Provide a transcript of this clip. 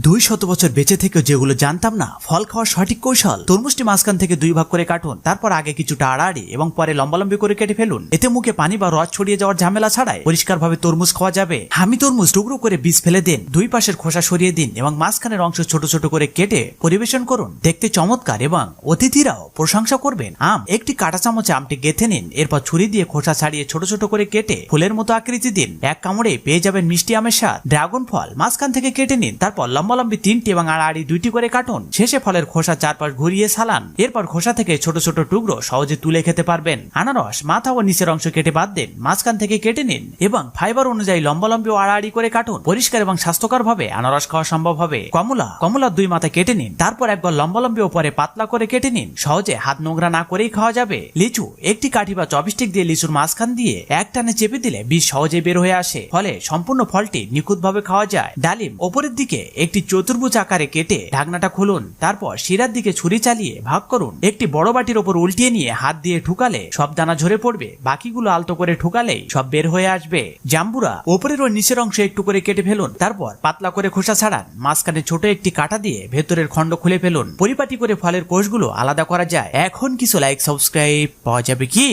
200 বছর বেঁচে থেকেও যেগুলো জানতাম না, ফল খাওয়ার সঠিক কৌশল। তরমুজটি মাঝখান থেকে 2 ভাগ করে কাটুন, তারপর আগে কিছুটা আড়াআড়ি এবং পরে লম্বালম্বি করে কেটে ফেলুন। এতে মুখে পানি বা রস ছড়িয়ে যাওয়ার ঝামেলা ছাড়াই পরিষ্কারভাবে তরমুজ খাওয়া যাবে। হামি তরমুজ টুকরো করে বীজ ফেলে দিন, 2 পাশের খোসা সরিয়ে দিন এবং মাঝখানের অংশ ছোট ছোট করে কেটে পরিবেশন করুন। দেখতে চমৎকার এবং অতিথিরাও প্রশংসা করবেন। আম, একটি কাঁটা চামচে আমটি গেঁথে নিন, এরপর ছুরি দিয়ে খোসা ছাড়িয়ে ছোট ছোট করে কেটে ফুলের মতো আকৃতি দিন। এক কামড়ে পেয়ে যাবেন মিষ্টি আমের স্বাদ। ড্রাগন ফল মাঝখান থেকে কেটে নিন, তারপর লম্বালম্বি 3টি এবং আড়াআড়ি 2টি করে কাটুন। শেষে ফলের খোসা চারপাশ ঘুরিয়ে সালান। এরপর খোসা থেকে ছোট ছোট টুকরো সহজে তুলে খেতে পারবেন। আনারস মাথা ও নিচের অংশ কেটে বাদ দিন, মাঝখান থেকে কেটে নিন এবং ফাইবার অনুযায়ী লম্বালম্বি ও আড়াআড়ি করে কাটুন। পরিষ্কার এবং স্বাস্থ্যকর ভাবে আনারস খাওয়া সম্ভব হবে। কমলার 2 মাথা কেটে নিন, তারপর একবার লম্বালম্বি ও পরে পাতলা করে কেটে নিন। সহজে হাত নোংরা না করেই খাওয়া যাবে। লিচু, একটি কাঠি বা চপস্টিক দিয়ে লিচুর মাঝখান দিয়ে এক টানে চেপে দিলে বীজ সহজে বের হয়ে আসে, ফলে সম্পূর্ণ ফলটি নিখুঁতভাবে খাওয়া যায়। ডালিম, ওপরের দিকে একটি চতুর্ভুজ আকারে কেটে ঢাকনাটা খুলুন, তারপর শিরার দিকে ছুরি চালিয়ে ভাগ করুন। একটি বড় বাটির ওপর উল্টিয়ে নিয়ে হাত দিয়ে ঠুকালে সব দানা ঝরে পড়বে, বাকিগুলো আলতো করে ঠুকালেই সব বের হয়ে আসবে। জাম্বুরা, ওপরের ও নিচের অংশ একটু করে কেটে ফেলুন, তারপর পাতলা করে খোসা ছাড়ান। মাঝখানে ছোট একটি কাঁটা দিয়ে ভেতরের খণ্ড খুলে ফেলুন। পরিপাটি করে ফলের কোষগুলো আলাদা করা যায়। এখন কিছু লাইক সাবস্ক্রাইব পাওয়া যাবে কি?